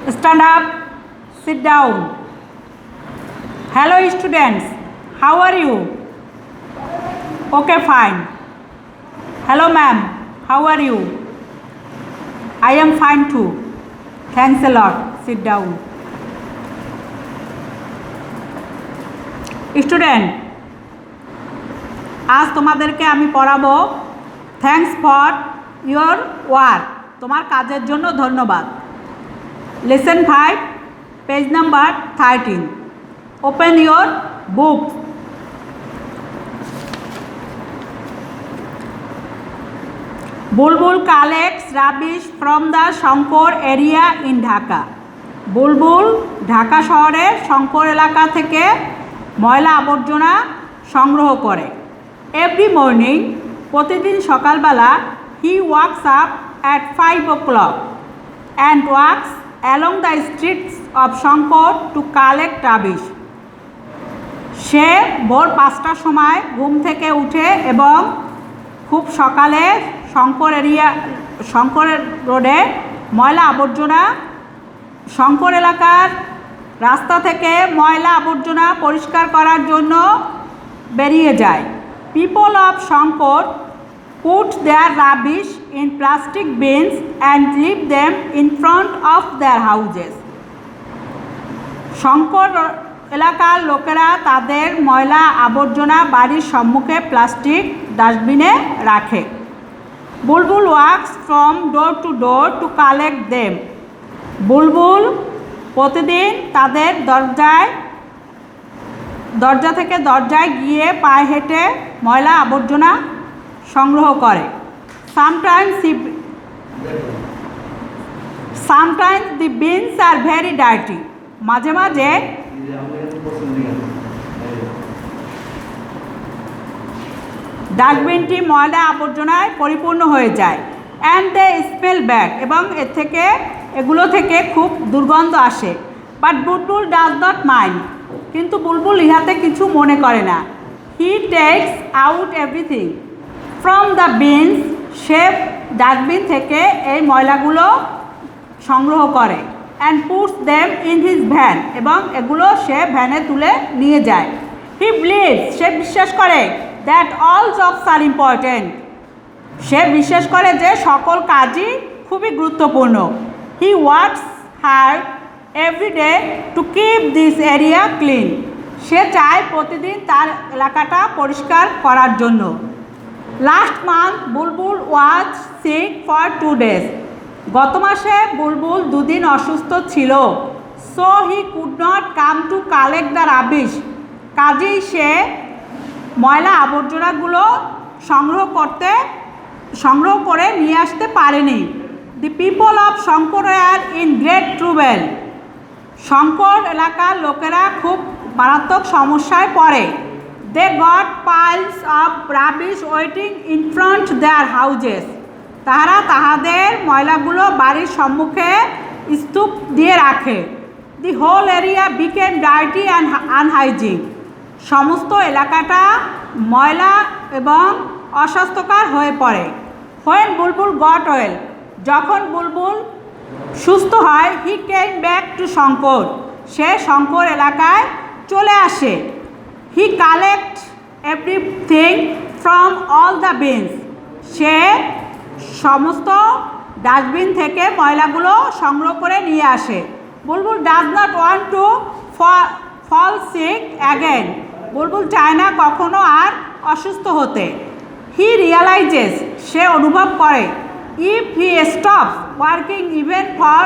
Stand up, sit down. Hello students, how are you? Okay, fine. Hello ma'am, how are you? I am fine too. Thanks a lot. Sit down. Student, আজ তোমাদেরকে আমি পড়াবো thanks for your work, তোমার কাজের জন্য ধন্যবাদ। Lesson 5, page number 13। Open your book. Bulbul collects rubbish from the Shankar area in Dhaka. Bulbul Dhaka শহরের শঙ্কর এলাকা থেকে ময়লা আবর্জনা সংগ্রহ করে। এভরি মর্নিং, প্রতিদিন সকালবেলা, he wakes up at 5 o'clock and walks along the streets of Shankar to collect rubbish. সে ভোর 5টার সময় ঘুম থেকে উঠে এবং খুব সকালে শঙ্কর রোডে ময়লা আবর্জনা, শঙ্কর এলাকার রাস্তা থেকে ময়লা আবর্জনা পরিষ্কার করার জন্য বেরিয়ে যায়। People of Shankar put their rubbish in plastic bins and leave them in front of their houses. Shankar এলাকার লোকেরা তাদের ময়লা আবর্জনা বাড়ির সম্মুখে প্লাস্টিক ডাস্টবিনে রাখে। Bulbul walks from door to door to collect them. Bulbul প্রতিদিন তাদের দরজা থেকে দরজায় গিয়ে পায়ে হেঁটে ময়লা আবর্জনা সংগ্রহ করে। Sometimes the bins are very dirty. মাঝে মাঝে ডাস্টবিনটি ময়লা আবর্জনায় পরিপূর্ণ হয়ে যায়। অ্যান্ড দে স্মেল ব্যাড, এবং এগুলো থেকে খুব দুর্গন্ধ আসে। But Bulbul does not mind, কিন্তু বুলবুল ইহাতে কিছু মনে করে না। হি tax out everything from the bins. Say dustbin থেকে এই ময়লাগুলো সংগ্রহ করে। And puts them in his van, এবং এগুলো সে ভ্যানে তুলে নিয়ে যায়। হি বিলিভস, সে বিশ্বাস করে, that all jobs are important. সে বিশ্বাস করে যে সকল কাজই খুবই গুরুত্বপূর্ণ। He works hard every day to keep this area clean. সে চায় প্রতিদিন তার এলাকাটা পরিষ্কার করার জন্য। Last month Bulbul was sick for 2 days। গত মাসে বুলবুল 2 দিন অসুস্থ ছিল। So he could not come to collect the rubbish. কাজেই সে ময়লা আবর্জনাগুলো সংগ্রহ করে নিয়ে আসতে পারেনি। The people of Shankar are in great trouble. Shankar এলাকার লোকেরা খুব মারাত্মক সমস্যায় পড়ে। They got piles of rubbish waiting in front their houses. তারা তাহাদের ময়লাগুলো বাড়ির সম্মুখে স্তূপ দিয়ে রাখে। The whole area became dirty and unhygienic. সমস্ত এলাকাটা ময়লা এবং অস্বাস্থ্যকর হয়ে পড়ে। হোয়েন বুলবুল গট ওয়েল, যখন বুলবুল সুস্থ হয়, he came back to Shankar. সে শঙ্কর এলাকায় চলে আসে। He collect everything from all the bins. সে সমস্ত ডাস্টবিন থেকে ময়লাগুলো সংগ্রহ করে নিয়ে আসে। Bulbul does not want to fall sick again. Bulbul চায় না কখনো আর অসুস্থ হতে। হি রিয়ালাইজেস, সে অনুভব করে, if he stops working even for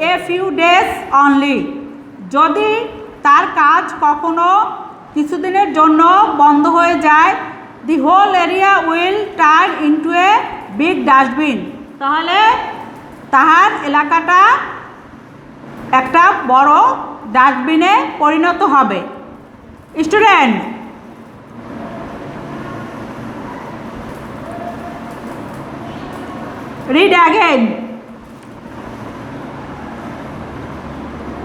a few days only. যদি তার কাজ কখনো কিছুদিনের জন্য বন্ধ হয়ে যায়, the whole area will turn into a big dustbin. তাহলে তাহার এলাকাটা একটা বড় ডাস্টবিনে পরিণত হবে। Student, read again.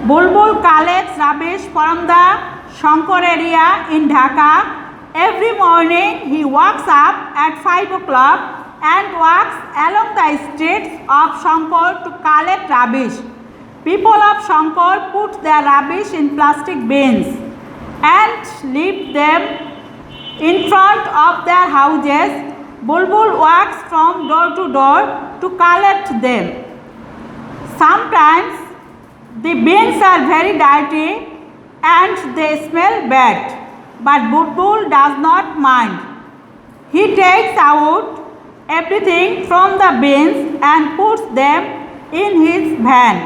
Bulbul collects rubbish from the Shankar area in Dhaka. Every morning he wakes up at 5 o'clock and walks along the streets of Shankar to collect rubbish. People of Shankar put their rubbish in plastic bins and leave them in front of their houses. Bulbul walks from door to door to collect them. Sometimes the bins are very dirty and they smell bad, but Bulbul does not mind. He takes out everything from the bins and puts them in his van.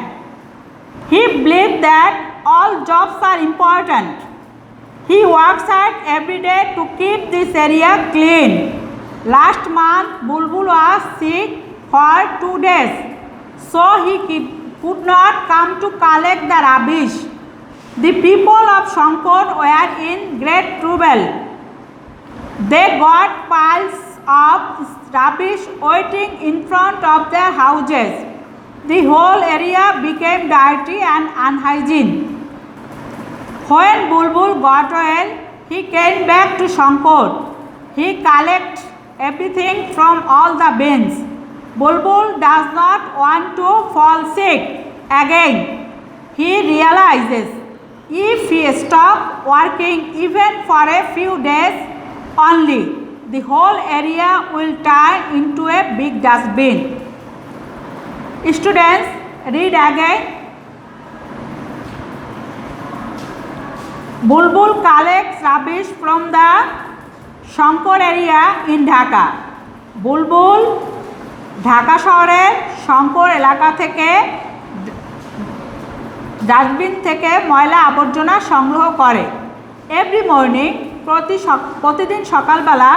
He believes that all jobs are important. He works hard every day to keep this area clean. Last month, Bulbul was sick for 2 days, so he could not come to collect the rubbish. The people of Shankar were in great trouble. They got piles of rubbish waiting in front of their houses. The whole area became dirty and unhygienic. When Bulbul got well, he came back to Shankar. He collected everything from all the bins. Bulbul does not want to fall sick again. He realizes if he stops working even for a few days only, the whole area will turn into a big dustbin. Students, read again. Bulbul collects rubbish from the Shankar area in Dhaka. বুলবুল ঢাকা শহরের শঙ্কর এলাকা থেকে dustbin থেকে ময়লা আবর্জনা সংগ্রহ করে। Every morning প্রতিদিন সকালবেলা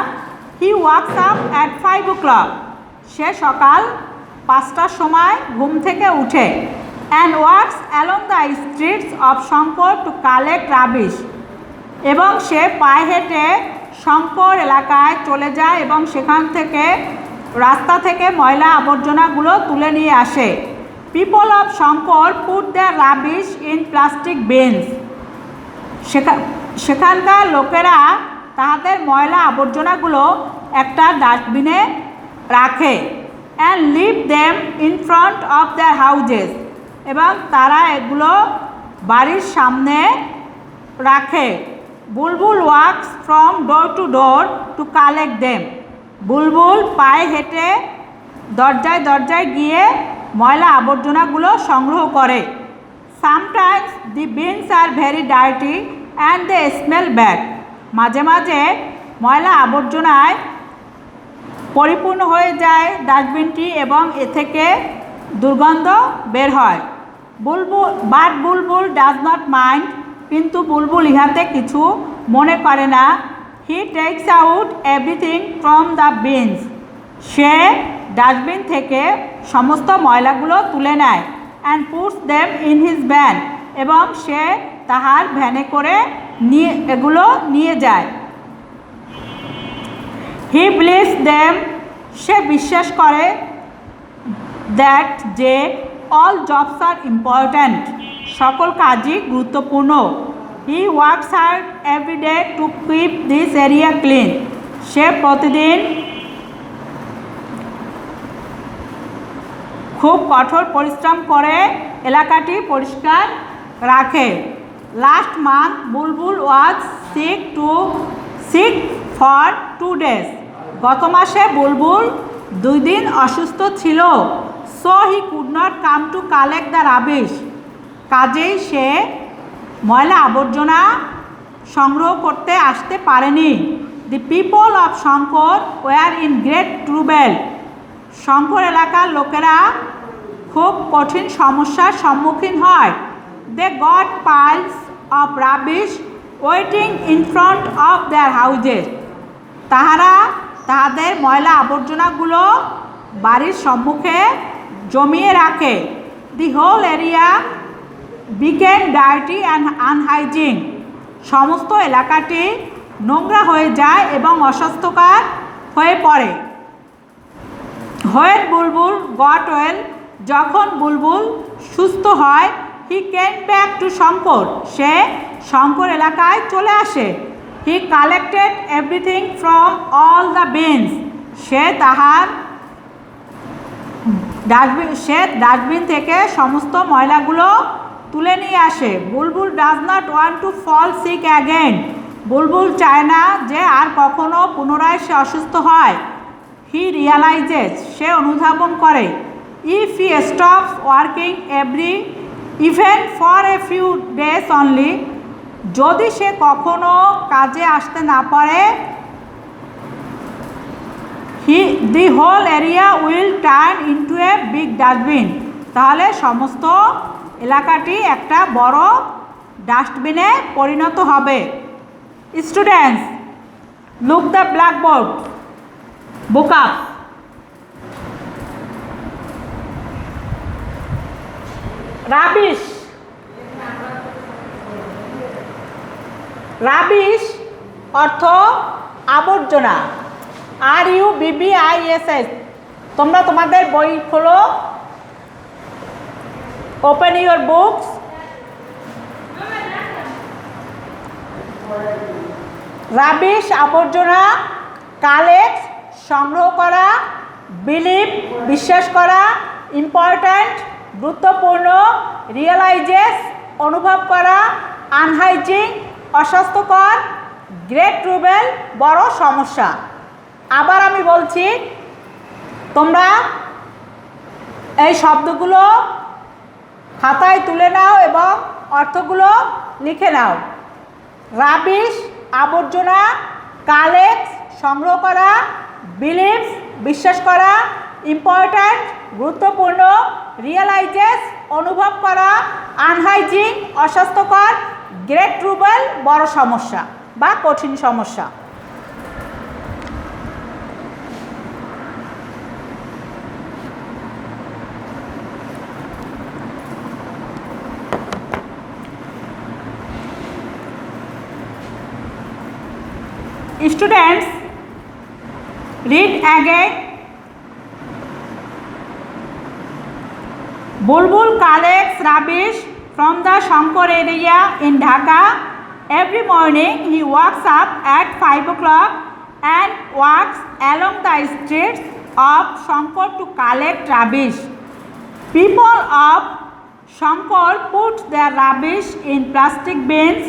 he wakes up at 5 o'clock। সে সকাল 5টার সময় ঘুম থেকে উঠে and walks along the streets of Shankar to collect rubbish. এবং সে পায়ে হেঁটে শঙ্কর এলাকায় চলে যায় এবং সেখান থেকে রাস্তা থেকে ময়লা আবর্জনাগুলো তুলে নিয়ে আসে। People of Shankar put their rubbish in plastic bins. সেখানকার লোকেরা তাদের ময়লা আবর্জনাগুলো একটা ডাস্টবিনে রাখে and leave them in front of their houses. এবং তারা এগুলো বাড়ির সামনে রাখে। Bulbul walks from door to door to collect them. Bulbul পায়ে হেঁটে দরজায় দরজায় গিয়ে ময়লা আবর্জনাগুলো সংগ্রহ করে। Sometimes the bins are very dirty and they smell bad. মাঝে মাঝে ময়লা আবর্জনায় পরিপূর্ণ হয়ে যায় ডাস্টবিনটি এবং এ থেকে দুর্গন্ধ বের হয়। বুলবুল ডাজ নট মাইন্ড। কিন্তু বুলবুল ইহাতে কিছু মনে করে না। হি tax out everything from the bins. Say dustbin থেকে সমস্ত ময়লাগুলো তুলে নেয় and puts them in his van. এবং সে তাহার ভ্যানে করে এগুলো নিয়ে যায়। He believes them. সে বিশ্বাস করে দ্যাট যে অল জবস আর ইম্পর্ট্যান্ট। সকল কাজই গুরুত্বপূর্ণ। He works hard every day to keep this area clean. সে প্রতিদিন খুব কঠোর পরিশ্রম করে এলাকাটি পরিষ্কার রাখে। Last month Bulbul was sick for 2 days। গত মাসে বুলবুল 2 দিন অসুস্থ ছিল। So he could not come to collect the rubbish. কাজেই সে ময়লা আবর্জনা সংগ্রহ করতে আসতে পারেনি। The people of Shankar were in great trouble. Shankar এলাকার লোকেরা খুব কঠিন সমস্যার সম্মুখীন হয়। They got piles of rubbish waiting in front of their houses. তাহারা তাহাদের ময়লা আবর্জনাগুলো বাড়ির সম্মুখে জমিয়ে রাখে। The whole area became dirty and unhygienic. সমস্ত এলাকাটি নোংরা হয়ে যায় এবং অস্বাস্থ্যকর হয়ে পড়ে। When Bulbul got well. যখন বুলবুল সুস্থ হয়, he came back to Shankar. সে শঙ্কর এলাকায় চলে আসে। He collected everything from all the bins. সে তাহার ডাস্টবিন থেকে সমস্ত ময়লাগুলো তুলে নিয়ে আসে। Bulbul does not want to fall sick again. Bulbul চায় না যে আর কখনো পুনরায় সে অসুস্থ হয়। হি রিয়ালাইজেস, সে অনুধাবন করে। If he stops working even for a few days only, যদি সে কখনো কাজে আসতে না পারে, the whole area will turn into a big dustbin, তাহলে সমস্ত এলাকাটি একটা বড় ডাস্টবিনে পরিণত হবে। Students, look the blackboard, book up. Rubbish, rubbish অর্থ আবর্জনা। RUBBISS। তোমরা তোমাদের বই খোলো, ওপেন ইউর বুকস। রাবিশ আবর্জনা, কালেক্ট সংগ্রহ করা, বিলিভ বিশ্বাস করা, ইম্পর্ট্যান্ট গুরুত্বপূর্ণ, রিয়েলাইজেস অনুভব করা, আনহাইজিন অস্বাস্থ্যকর, গ্রেট ট্রুবেল বড় সমস্যা। আবার আমি বলছি, তোমরা এই শব্দগুলো খাতায় তুলে নাও এবং অর্থগুলো লিখে নাও। রাবিশ আবর্জনা, কালেক্ট সংগ্রহ করা, বিলিভ বিশ্বাস করা, ইম্পর্ট্যান্ট গুরুত্বপূর্ণ, রিয়েলাইজেস অনুভব করা, আনহাইজিন অস্বাস্থ্যকর, গ্রেট ট্রুবেল বড় সমস্যা বা কঠিন সমস্যা। Students, read again. Bulbul collects rubbish from the Shankar area in Dhaka. Every morning he wakes up at 5 o'clock and walks along the streets of Shankar to collect rubbish. People of Shankar put their rubbish in plastic bins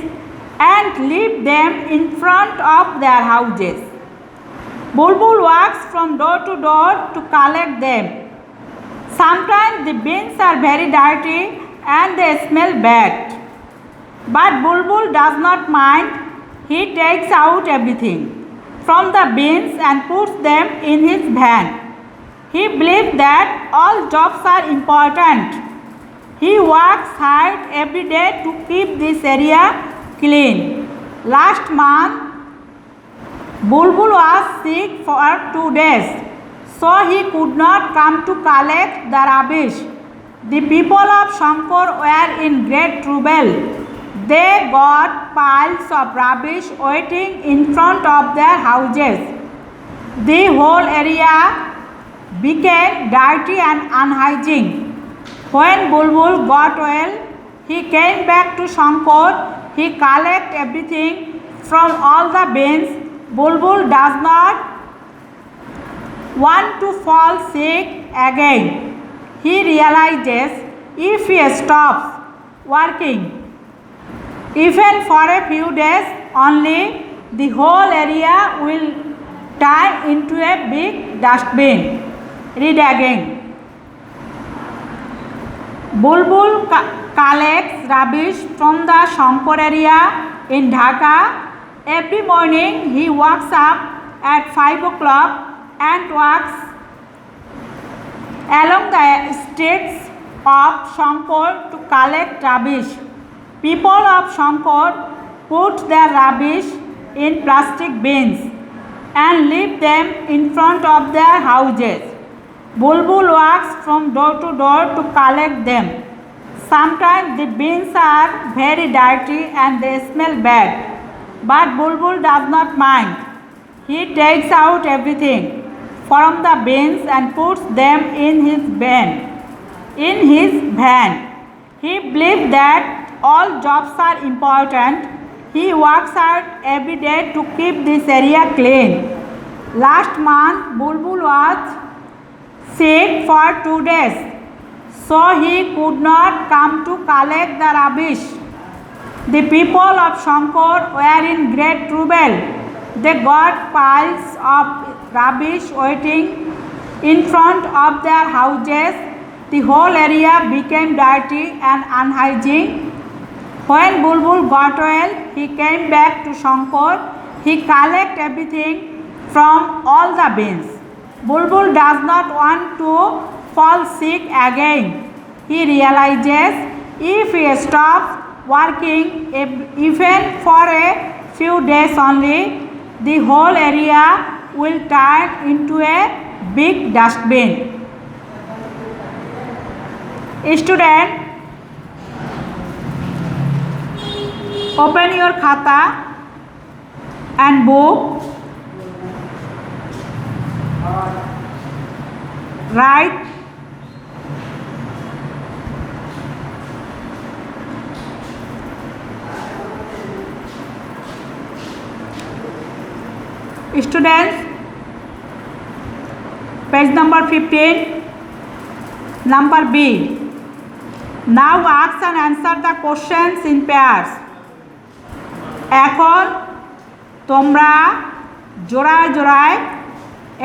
and leave them in front of their houses. Bulbul walks from door to door to collect them. Sometimes the bins are very dirty and they smell bad. But Bulbul does not mind. He takes out everything from the bins and puts them in his van. He believes that all jobs are important. He works hard every day to keep this area clean. Last month, Bulbul was sick for 2 days, so he could not come to collect the rubbish. The people of Shankar were in great trouble. They got piles of rubbish waiting in front of their houses. The whole area became dirty and unhygienic. When Bulbul got well, he came back to Shankar. He collected everything from all the bins. Bulbul does not want to fall sick again. He realizes if he stops working, even for a few days only, the whole area will turn into a big dustbin. Read again. Bulbul collects rubbish from the Shankar area in Dhaka. Every morning he wakes up at 5 o'clock and walks along the streets of Shankar to collect rubbish. People of Shankar put their rubbish in plastic bins and leave them in front of their houses. Bulbul walks from door to door to collect them. Sometimes the bins are very dirty and they smell bad, but Bulbul does not mind. He takes out everything from the bins and puts them in his van. He believes that all jobs are important. He works hard every day to keep this area clean. Last month, Bulbul was sick for 2 days, so he could not come to collect the rubbish. The people of Shankar were in great trouble. They got piles of rubbish waiting in front of their houses. The whole area became dirty and unhygienic. When Bulbul got well, he came back to Shankar. He collected everything from all the bins. Bulbul does not want to fall sick again. He realizes if he stops working even for a few days only, the whole area will turn into a big dustbin. Student, open your khata and book. Write students, page number 15, number B. Now ask and answer the questions in pairs. এখন তোমরা জোড়ায় জোড়ায়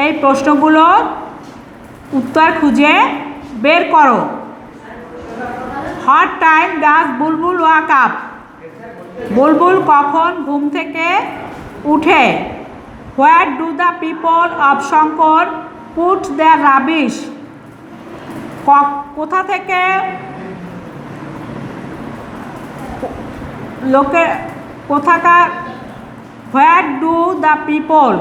এই প্রশ্নগুলোর উত্তর খুঁজে বের করো। What time does Bulbul wake up? বুলবুল কখন ঘুম থেকে উঠে? Where do the people of Shankar put their rubbish? কোথা থেকে কোথাকার Where do the people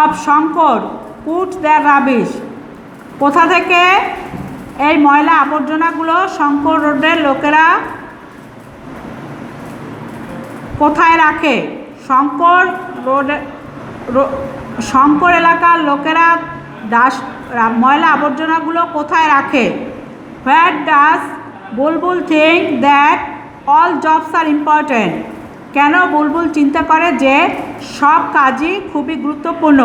of Shankar put their rubbish? কোথা থেকে এই ময়লা আবর্জনাগুলো শঙ্কর রোডের লোকেরা কোথায় রাখে? শঙ্কর এলাকার লোকেরা ময়লা আবর্জনাগুলো কোথায় রাখে? Where does Bulbul think that all jobs are important? কেন বুলবুল চিন্তা করে যে সব কাজই খুবই গুরুত্বপূর্ণ?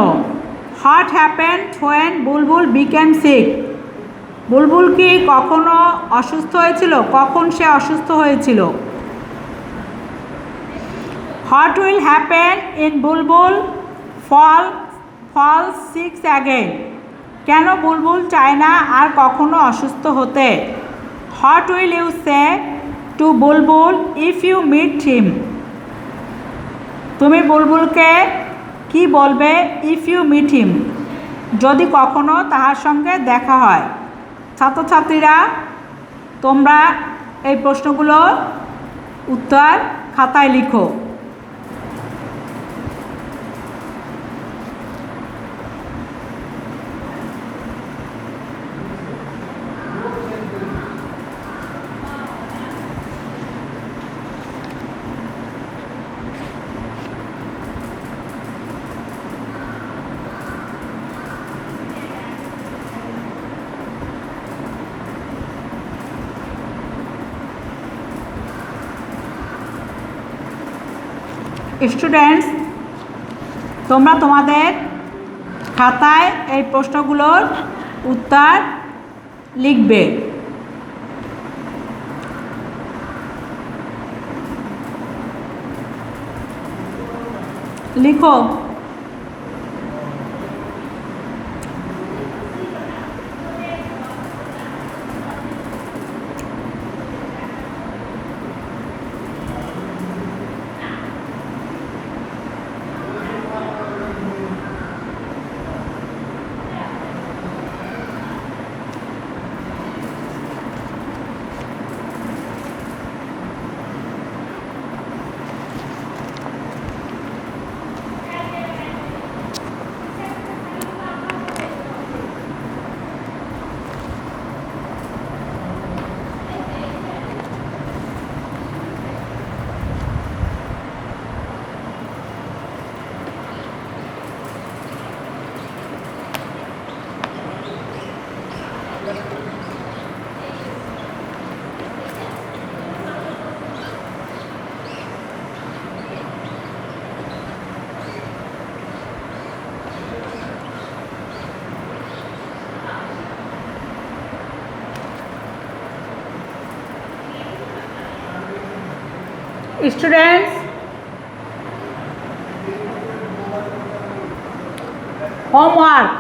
What happened when Bulbul became sick? বুলবুল কি কখনো অসুস্থ হয়েছিল? কখন সে অসুস্থ হয়েছিল? What will happen in Bulbul fall sick again? কেন বুলবুল চায় না আর কখনো অসুস্থ হতে? What will you say to Bulbul if you meet him? তুমি বুলবুলকে কি বলবে if you meet him? যদি কখনো তাহার সঙ্গে দেখা হয়। ছাত্রছাত্রীরা, তোমরা এই প্রশ্নগুলোর উত্তর খাতায় লিখো। স্টুডেন্টস, তোমরা তোমাদের খাতায় এই প্রশ্নগুলোর উত্তর লিখবে। লিখো। Students, homework.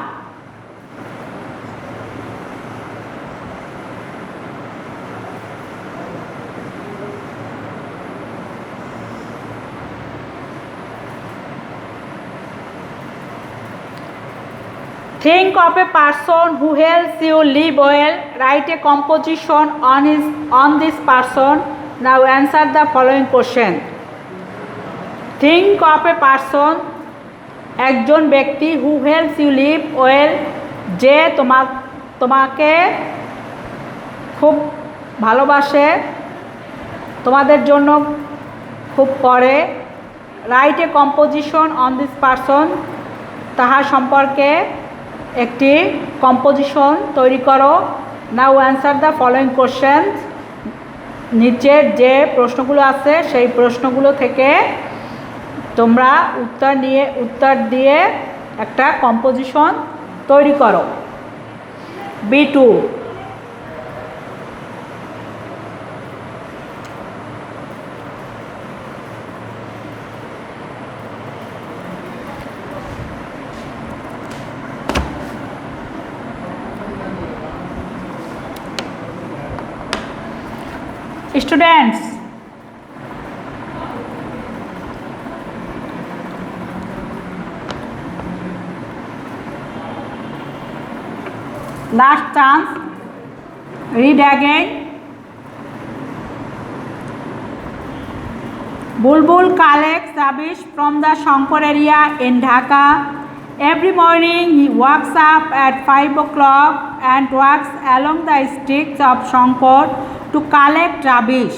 Think of a person who helps you live well. Write a composition on this person. Now answer the following question. Think of a person, একজন ব্যক্তি who helps you live well, যে তোমাকে খুব ভালোবাসে, তোমাদের জন্য খুব করে। Write a composition on this person, তাহার সম্পর্কে একটি কম্পোজিশন তৈরি করো। নাও অ্যান্সার দ্য ফলোয়িং কোশ্চেন্স, নিচের যে প্রশ্নগুলো আছে সেই প্রশ্নগুলো থেকে তোমরা উত্তর দিয়ে একটা কম্পোজিশন তৈরি করো। B2, students, last chance, read again. Bulbul collects rubbish from the Shankar area in Dhaka. Every morning he wakes up at 5 o'clock and walks along the streets of Shankar to collect rubbish.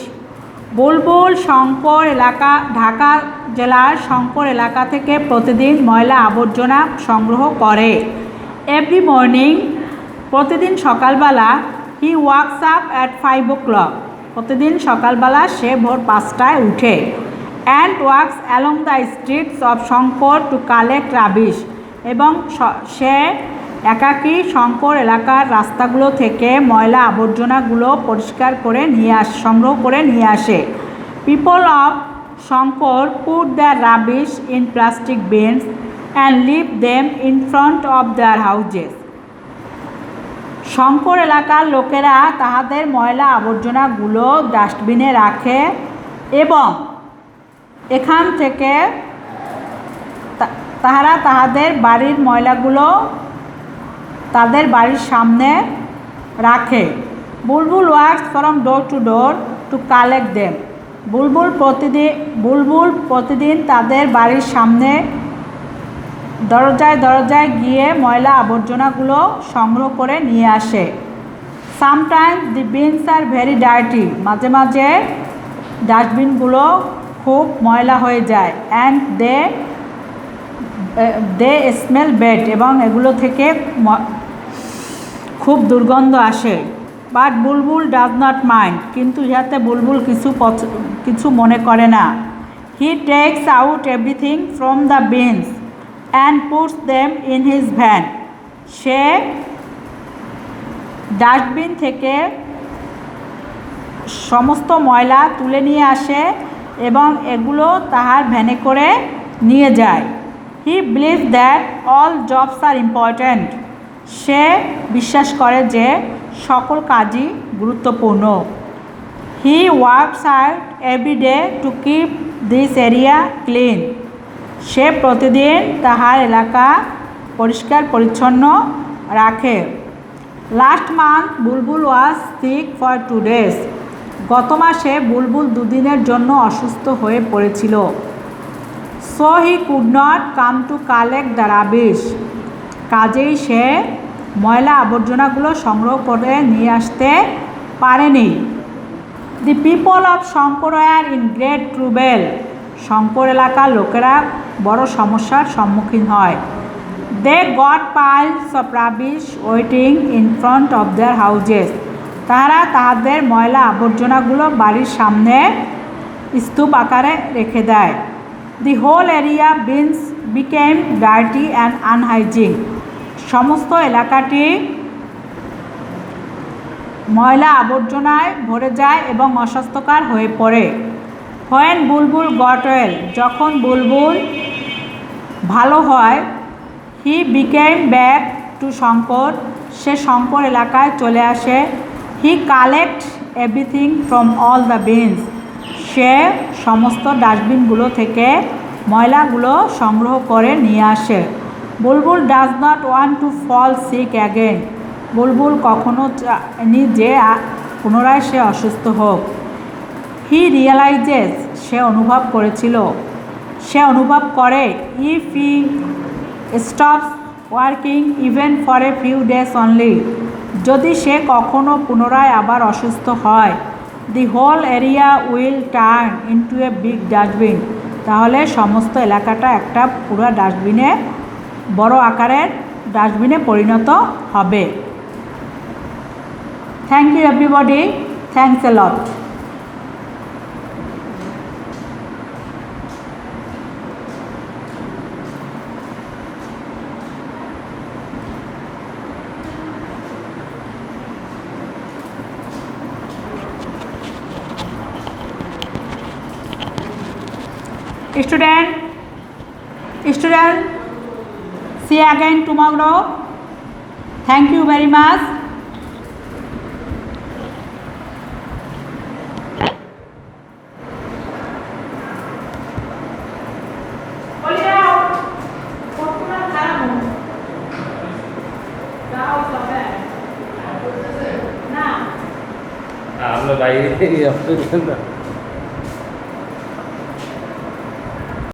বুলবুল শঙ্কর এলাকা, ঢাকা জেলার শঙ্কর এলাকা থেকে প্রতিদিন ময়লা আবর্জনা সংগ্রহ করে। Every morning, প্রতিদিন সকালবেলা, he wakes up at 5 o'clock, প্রতিদিন সকালবেলা সে ভোর 5টায় উঠে। And walks along the streets of Shankar to collect rubbish, এবং সে একাকী শঙ্কর এলাকার রাস্তাগুলো থেকে ময়লা আবর্জনাগুলো পরিষ্কার করে সংগ্রহ করে নিয়ে আসে। People of Shankar put their rubbish in plastic bins and leave them in front of their houses. Shankar এলাকার লোকেরা তাহাদের ময়লা আবর্জনাগুলো ডাস্টবিনে রাখে এবং এখান থেকে তাহারা তাহাদের বাড়ির ময়লাগুলো তাদের বাড়ির সামনে রাখে। Bulbul works from door to door to collect them. Bulbul প্রতিদিন তাদের বাড়ির সামনে দরজায় দরজায় গিয়ে ময়লা আবর্জনাগুলো সংগ্রহ করে নিয়ে আসে। Sometimes the bins are very dirty, মাঝে মাঝে ডাস্টবিনগুলো খুব ময়লা হয়ে যায়। অ্যান্ড দে স্মেল ব্যাড, এবং এগুলো থেকে খুব দুর্গন্ধ আসে। But Bulbul does not mind, কিন্তু ইহাতে বুলবুল কিছু মনে করে না। হি tax out everything from the beans and puts them in his van. Say dustbin থেকে সমস্ত ময়লা তুলে নিয়ে আসে এবং এগুলো তাহার ভ্যানে করে নিয়ে যায়। He believe that all jobs are important, সে বিশ্বাস করে যে সকল কাজই গুরুত্বপূর্ণ। He works hard every day to keep this area clean, সে প্রতিদিন তাহার এলাকা পরিষ্কার পরিচ্ছন্ন রাখে। Last month Bulbul was sick for 2 days, গত মাসে বুলবুল 2 দিনের জন্য অসুস্থ হয়ে পড়েছিল। So he could not come to collect the rubbish, কাজেই সে ময়লা আবর্জনাগুলো সংগ্রহ করে নিয়ে আসতে পারেনি। The people of Shankar are in great trouble, Shankar এলাকার লোকেরা বড় সমস্যার সম্মুখীন হয়। They got piles of rubbish waiting in front of their houses, তারা তাহাদের ময়লা আবর্জনাগুলো বাড়ির সামনে স্তূপ আকারে রেখে দেয়। The whole area became dirty and unhygienic, সমস্ত এলাকাটি ময়লা আবর্জনায় ভরে যায় এবং অস্বাস্থ্যকর হয়ে পড়ে। হোয়েন বুলবুল গট ওয়েল, যখন বুলবুল ভালো হয়, he became back to Shankar, সে শঙ্কর এলাকায় চলে আসে। He collect everything from all the bins, সে সমস্ত ডাস্টবিনগুলো থেকে ময়লাগুলো সংগ্রহ করে নিয়ে আসে। Bulbul does not want to fall sick again, Bulbul কখনো চায়নি যে পুনরায় সে অসুস্থ হোক। হি রিয়েলাইজেস, সে অনুভব করেছিল, সে অনুভব করে, if he stops working even for a few days only, যদি সে কখনো পুনরায় আবার অসুস্থ হয়, the whole area will turn into a big dustbin, তাহলে সমস্ত এলাকাটা একটা পুরো ডাস্টবিনে, বড় আকারের ডাস্টবিনে পরিণত হবে। Thank you everybody, thanks a lot. Student, see you again tomorrow. Thank you very much. আমরা বাইরে